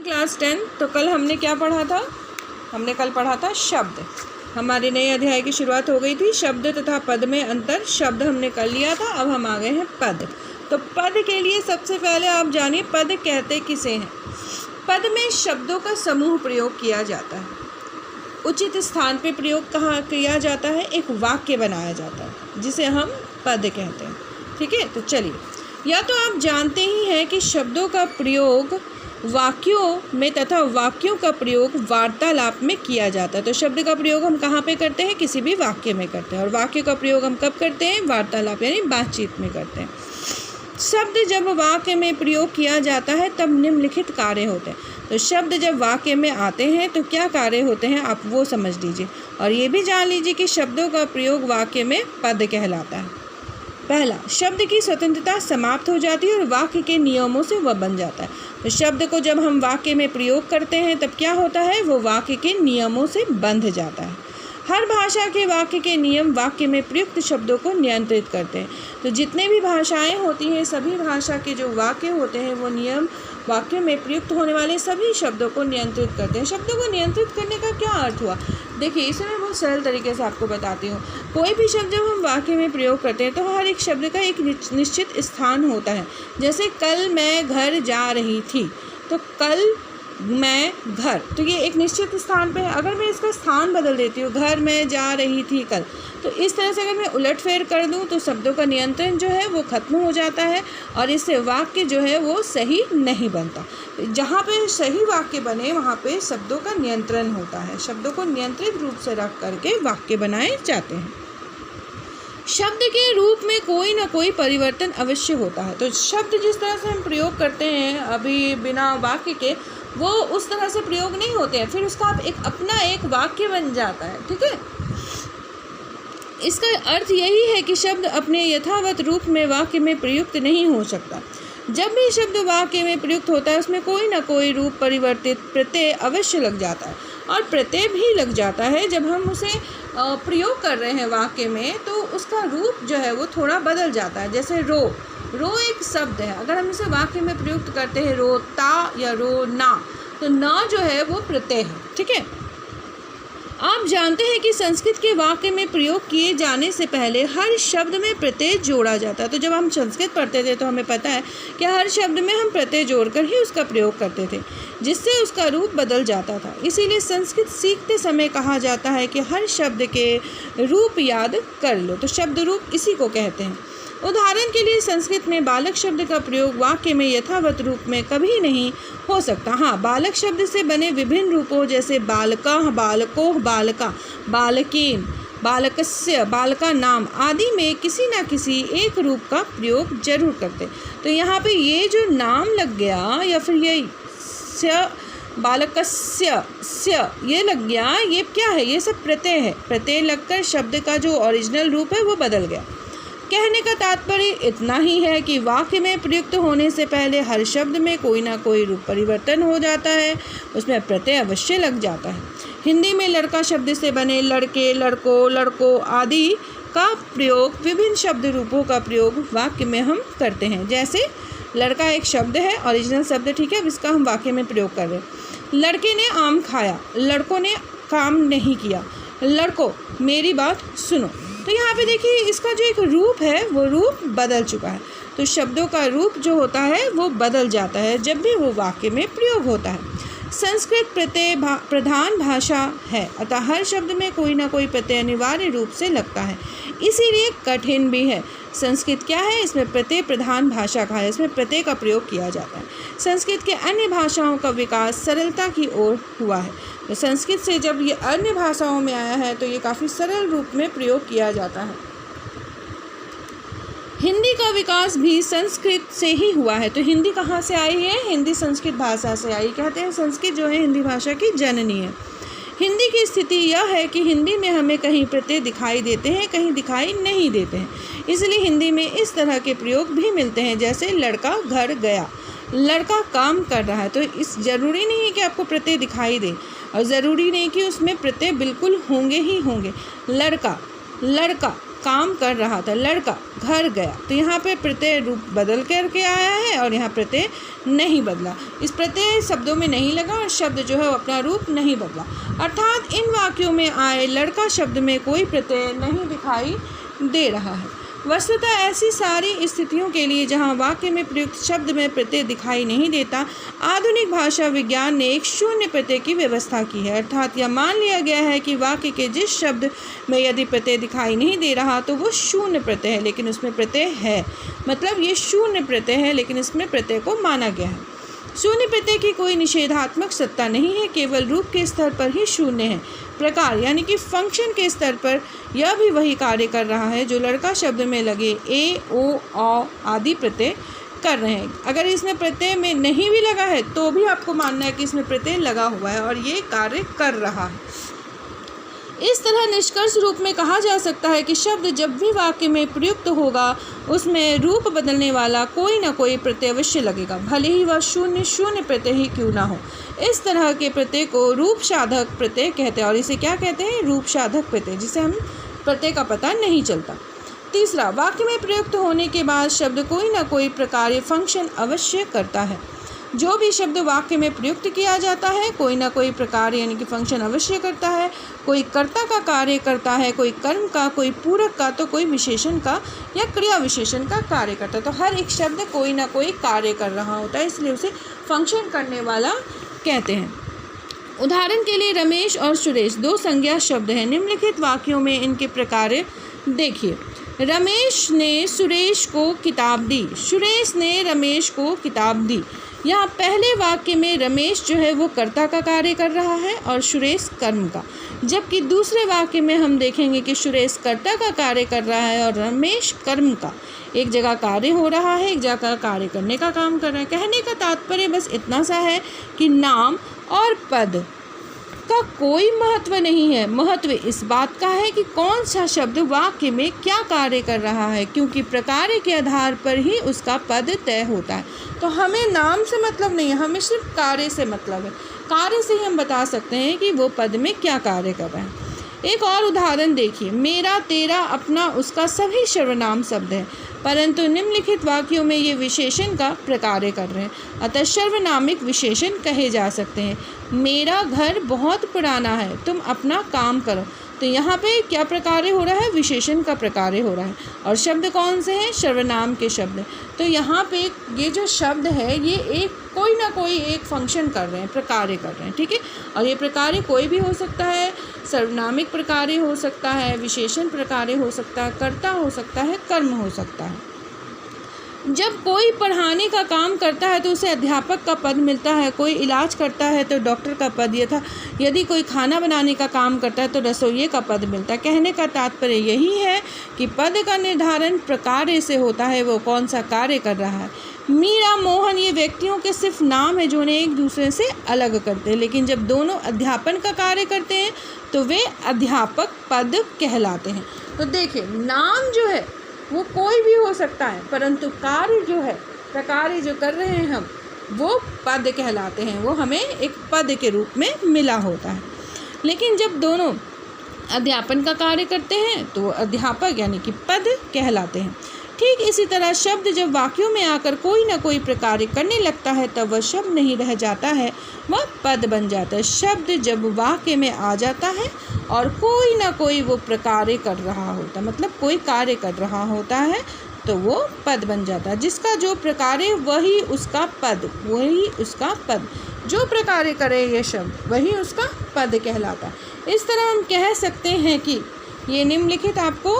Class 10। तो कल हमने क्या पढ़ा था? हमने कल पढ़ा था शब्द। हमारे नए अध्याय की शुरुआत हो गई थी। शब्द तथा पद में अंतर, शब्द हमने कर लिया था। अब हम आ गए हैं पद। तो पद के लिए सबसे पहले आप जानिए पद कहते किसे हैं। पद में शब्दों का समूह प्रयोग किया जाता है। उचित स्थान पे प्रयोग कहाँ किया जाता है? एक वाक्य बनाया जाता है जिसे हम पद कहते हैं। ठीक है, तो चलिए, या तो आप जानते ही हैं कि शब्दों का प्रयोग वाक्यों में तथा वाक्यों का प्रयोग वार्तालाप में किया जाता है। तो शब्द का प्रयोग हम कहाँ पे करते हैं? किसी भी वाक्य में करते हैं। और वाक्य का प्रयोग हम कब करते हैं? वार्तालाप यानी बातचीत में करते हैं। शब्द जब वाक्य में प्रयोग किया जाता है तब निम्नलिखित कार्य होते हैं। तो शब्द जब वाक्य में आते हैं तो क्या कार्य होते हैं आप वो समझ लीजिए। और ये भी जान लीजिए कि शब्दों का प्रयोग वाक्य में पद कहलाता है। पहला, शब्द की स्वतंत्रता समाप्त हो जाती है और वाक्य के नियमों से वह बन जाता है। तो शब्द को जब हम वाक्य में प्रयोग करते हैं तब क्या होता है? वो वाक्य के नियमों से बंध जाता है। हर भाषा के वाक्य के नियम वाक्य में प्रयुक्त शब्दों को नियंत्रित करते हैं। तो जितने भी भाषाएं होती हैं सभी भाषा के जो वाक्य होते हैं वो नियम वाक्य में प्रयुक्त होने वाले सभी शब्दों को नियंत्रित करते हैं। शब्दों को नियंत्रित करने का क्या अर्थ हुआ? देखिए, इसे मैं बहुत सरल तरीके से आपको बताती हूँ। कोई भी शब्द जब हम वाक्य में प्रयोग करते हैं तो हर एक शब्द का एक निश्चित स्थान होता है। जैसे कल मैं घर जा रही थी, तो कल मैं घर, तो ये एक निश्चित स्थान पे है। अगर मैं इसका स्थान बदल देती हूँ, घर में जा रही थी कल, तो इस तरह से अगर मैं उलटफेर कर दूँ तो शब्दों का नियंत्रण जो है वो खत्म हो जाता है और इससे वाक्य जो है वो सही नहीं बनता। जहाँ पे सही वाक्य बने वहाँ पे शब्दों का नियंत्रण होता है। शब्दों को नियंत्रित रूप से रख करके वाक्य बनाए जाते हैं। शब्द के रूप में कोई ना कोई परिवर्तन अवश्य होता है। तो शब्द जिस तरह से हम प्रयोग करते हैं अभी बिना वाक्य के, वो उस तरह से प्रयोग नहीं होते हैं। फिर उसका अपना एक वाक्य बन जाता है। ठीक है, इसका अर्थ यही है कि शब्द अपने यथावत रूप में वाक्य में प्रयुक्त नहीं हो सकता। जब भी शब्द वाक्य में प्रयुक्त होता है उसमें कोई ना कोई रूप परिवर्तित प्रत्यय अवश्य लग जाता है। और प्रत्यय भी लग जाता है जब हम उसे प्रयोग कर रहे हैं वाक्य में, तो उसका रूप जो है वो थोड़ा बदल जाता है। जैसे रो, रो एक शब्द है, अगर हम इसे वाक्य में प्रयुक्त करते हैं रोता या रोना, तो ना जो है वो प्रत्यय है। ठीक है, आप जानते हैं कि संस्कृत के वाक्य में प्रयोग किए जाने से पहले हर शब्द में प्रत्यय जोड़ा जाता है। तो जब हम संस्कृत पढ़ते थे तो हमें पता है कि हर शब्द में हम प्रत्यय जोड़कर ही उसका प्रयोग करते थे, जिससे उसका रूप बदल जाता था। इसीलिए संस्कृत सीखते समय कहा जाता है कि हर शब्द के रूप याद कर लो। तो शब्द रूप इसी को कहते हैं। उदाहरण के लिए संस्कृत में बालक शब्द का प्रयोग वाक्य में यथावत रूप में कभी नहीं हो सकता। हाँ, बालक शब्द से बने विभिन्न रूपों जैसे बालकः, बालको, बालका, बालकेन, बालकस्य, बालका नाम आदि में किसी न किसी एक रूप का प्रयोग जरूर करते। तो यहाँ पे ये जो नाम लग गया या फिर ये स्य, बालकस्य, स्य ये लग गया, ये क्या है? ये सब प्रत्यय है। प्रत्यय लगकर शब्द का जो ओरिजिनल रूप है वो बदल गया। कहने का तात्पर्य इतना ही है कि वाक्य में प्रयुक्त होने से पहले हर शब्द में कोई ना कोई रूप परिवर्तन हो जाता है, उसमें प्रत्यय अवश्य लग जाता है। हिंदी में लड़का शब्द से बने लड़के, लड़कों, लड़कों आदि का प्रयोग, विभिन्न शब्द रूपों का प्रयोग वाक्य में हम करते हैं। जैसे लड़का एक शब्द है, ओरिजिनल शब्द, ठीक है, अब इसका हम वाक्य में प्रयोग कर रहे हैं। लड़के ने आम खाया, लड़कों ने काम नहीं किया, लड़कों मेरी बात सुनो। तो यहाँ पे देखिए इसका जो एक रूप है वो रूप बदल चुका है। तो शब्दों का रूप जो होता है वो बदल जाता है जब भी वो वाक्य में प्रयोग होता है। संस्कृत प्रत्यय प्रधान भाषा है, अतः हर शब्द में कोई ना कोई प्रत्यय अनिवार्य रूप से लगता है, इसीलिए कठिन भी है। संस्कृत क्या है? इसमें प्रत्यय प्रधान भाषा का है, इसमें प्रत्यय का प्रयोग किया जाता है। संस्कृत के अन्य भाषाओं का विकास सरलता की ओर हुआ है। तो संस्कृत से जब ये अन्य भाषाओं में आया है तो ये काफ़ी सरल रूप में प्रयोग किया जाता है। हिंदी का विकास भी संस्कृत से ही हुआ है। तो हिंदी कहाँ से आई है? हिंदी संस्कृत भाषा से आई। कहते हैं संस्कृत जो है हिंदी भाषा की जननी है। हिंदी की स्थिति यह है कि हिंदी में हमें कहीं प्रत्यय दिखाई देते हैं, कहीं दिखाई नहीं देते हैं। इसलिए हिंदी में इस तरह के प्रयोग भी मिलते हैं, जैसे लड़का घर गया, लड़का काम कर रहा है। तो इस ज़रूरी नहीं है कि आपको प्रत्यय दिखाई दे और ज़रूरी नहीं कि उसमें प्रत्यय बिल्कुल होंगे ही होंगे। लड़का, लड़का काम कर रहा था, लड़का घर गया, तो यहाँ पे प्रत्यय रूप बदल करके आया है और यहाँ प्रत्यय नहीं बदला। इस प्रत्यय शब्दों में नहीं लगा और शब्द जो है वो अपना रूप नहीं बदला। अर्थात इन वाक्यों में आए लड़का शब्द में कोई प्रत्यय नहीं दिखाई दे रहा है। वस्तुतः ऐसी सारी स्थितियों के लिए जहाँ वाक्य में प्रयुक्त शब्द में प्रत्यय दिखाई नहीं देता, आधुनिक भाषा विज्ञान ने एक शून्य प्रत्यय की व्यवस्था की है। अर्थात यह मान लिया गया है कि वाक्य के जिस शब्द में यदि प्रत्यय दिखाई नहीं दे रहा तो वो शून्य प्रत्यय है, लेकिन उसमें प्रत्यय है। मतलब ये शून्य प्रत्यय है लेकिन इसमें प्रत्यय को माना गया है। शून्य प्रत्यय की कोई निषेधात्मक सत्ता नहीं है, केवल रूप के स्तर पर ही शून्य है। प्रकार यानी कि फंक्शन के स्तर पर यह भी वही कार्य कर रहा है जो लड़का शब्द में लगे ए, ओ, औ आदि प्रत्यय कर रहे हैं। अगर इसमें प्रत्यय में नहीं भी लगा है तो भी आपको मानना है कि इसमें प्रत्यय लगा हुआ है और ये कार्य कर रहा है। इस तरह निष्कर्ष रूप में कहा जा सकता है कि शब्द जब भी वाक्य में प्रयुक्त होगा उसमें रूप बदलने वाला कोई ना कोई प्रत्यय अवश्य लगेगा, भले ही वह शून्य प्रत्यय ही क्यों ना हो। इस तरह के प्रत्यय को रूप साधक प्रत्यय कहते हैं और इसे क्या कहते हैं? रूप साधक प्रत्यय, जिसे हम प्रत्यय का पता नहीं चलता। तीसरा, वाक्य में प्रयुक्त होने के बाद शब्द कोई ना कोई प्रकार फंक्शन अवश्य करता है। जो भी शब्द वाक्य में प्रयुक्त किया जाता है कोई ना कोई प्रकार यानी कि फंक्शन अवश्य करता है। कोई कर्ता का कार्य करता है, कोई कर्म का, कोई पूरक का, तो कोई विशेषण का या क्रिया विशेषण का कार्य करता है। तो हर एक शब्द कोई ना कोई कार्य कर रहा होता है, इसलिए उसे फंक्शन करने वाला कहते हैं। उदाहरण के लिए रमेश और सुरेश दो संज्ञा शब्द हैं। निम्नलिखित वाक्यों में इनके प्रकार देखिए। रमेश ने सुरेश को किताब दी, सुरेश ने रमेश को किताब दी। यहाँ पहले वाक्य में रमेश जो है वो कर्ता का कार्य कर रहा है और सुरेश कर्म का, जबकि दूसरे वाक्य में हम देखेंगे कि सुरेश कर्ता का कार्य कर रहा है और रमेश कर्म का। एक जगह कार्य हो रहा है, एक जगह कार्य करने का काम कर रहा है। कहने का तात्पर्य बस इतना सा है कि नाम और पद का कोई महत्व नहीं है। महत्व इस बात का है कि कौन सा शब्द वाक्य में क्या कार्य कर रहा है, क्योंकि प्रकार के आधार पर ही उसका पद तय होता है। तो हमें नाम से मतलब नहीं है, हमें सिर्फ कार्य से मतलब है। कार्य से ही हम बता सकते हैं कि वो पद में क्या कार्य कर रहा है। एक और उदाहरण देखिए। मेरा, तेरा, अपना, उसका सभी सर्वनाम शब्द है, परंतु निम्नलिखित वाक्यों में ये विशेषण का प्रकार्य कर रहे हैं, अतः सर्वनामिक विशेषण कहे जा सकते हैं। मेरा घर बहुत पुराना है, तुम अपना काम करो। तो यहाँ पे क्या प्रकार्य हो रहा है? विशेषण का प्रकार्य हो रहा है। और शब्द कौन से हैं? सर्वनाम के शब्द। तो यहाँ पे ये जो शब्द है ये एक कोई ना कोई एक फंक्शन कर रहे हैं, प्रकार्य कर रहे हैं, ठीक है। और ये प्रकार्य कोई भी हो सकता है, सर्वनामिक प्रकार्य हो सकता है, विशेषण प्रकार्य हो सकता है, कर्ता हो सकता है, कर्म हो सकता है। जब कोई पढ़ाने का काम करता है तो उसे अध्यापक का पद मिलता है, कोई इलाज करता है तो डॉक्टर का पद, यदि कोई खाना बनाने का काम करता है तो रसोइये का पद मिलता है। कहने का तात्पर्य यही है कि पद का निर्धारण प्रकार्य से होता है, वो कौन सा कार्य कर रहा है। मीरा, मोहन ये व्यक्तियों के सिर्फ नाम है जो उन्हें एक दूसरे से अलग करते हैं, लेकिन जब दोनों अध्यापन का कार्य करते हैं तो वे अध्यापक पद कहलाते हैं। तो देखिए, नाम जो है वो कोई भी हो सकता है, परंतु कार्य जो है, प्रकार्य जो कर रहे हैं हम, वो पद कहलाते हैं, वो हमें एक पद के रूप में मिला होता है। लेकिन जब दोनों अध्यापन का कार्य करते हैं तो अध्यापक यानी कि पद कहलाते हैं। ठीक इसी तरह शब्द जब वाक्यों में आकर कोई ना कोई प्रकार्य करने लगता है तब वह शब्द नहीं रह जाता है, वह पद बन जाता है। शब्द जब वाक्य में आ जाता है और कोई ना कोई वो प्रकार्य कर रहा होता है, मतलब कोई कार्य कर रहा होता है, तो वो पद बन जाता है। जिसका जो प्रकार्य वही उसका पद, वही उसका पद, जो प्रकार्य करे ये शब्द वही उसका पद कहलाता है। इस तरह हम कह सकते हैं कि ये निम्नलिखित आपको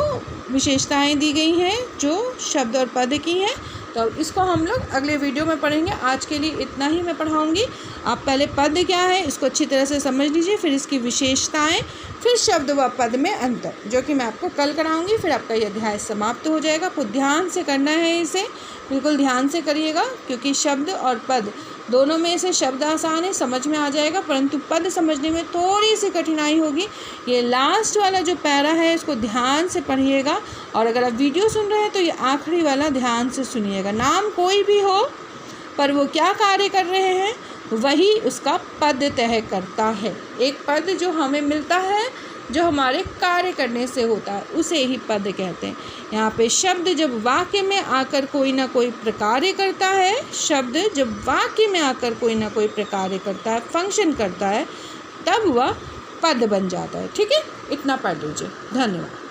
विशेषताएं दी गई हैं जो शब्द और पद की हैं। तो इसको हम लोग अगले वीडियो में पढ़ेंगे। आज के लिए इतना ही मैं पढ़ाऊँगी। आप पहले पद क्या है इसको अच्छी तरह से समझ लीजिए, फिर इसकी विशेषताएं, फिर शब्द व पद में अंतर, जो कि मैं आपको कल कराऊंगी। फिर आपका यह अध्याय समाप्त हो जाएगा। आपको ध्यान से करना है, इसे बिल्कुल ध्यान से करिएगा, क्योंकि शब्द और पद दोनों में से शब्द आसान है, समझ में आ जाएगा, परंतु पद समझने में थोड़ी सी कठिनाई होगी। ये लास्ट वाला जो पैरा है इसको ध्यान से पढ़िएगा, और अगर आप वीडियो सुन रहे हैं तो ये आखिरी वाला ध्यान से सुनिएगा। नाम कोई भी हो पर वो क्या कार्य कर रहे हैं वही उसका पद तय करता है। एक पद जो हमें मिलता है जो हमारे कार्य करने से होता है उसे ही पद कहते हैं। यहाँ पे शब्द जब वाक्य में आकर कोई ना कोई प्रकार्य करता है, शब्द जब वाक्य में आकर कोई ना कोई प्रकार्य करता है, फंक्शन करता है, तब वह पद बन जाता है। ठीक है, इतना पढ़ लीजिए। धन्यवाद।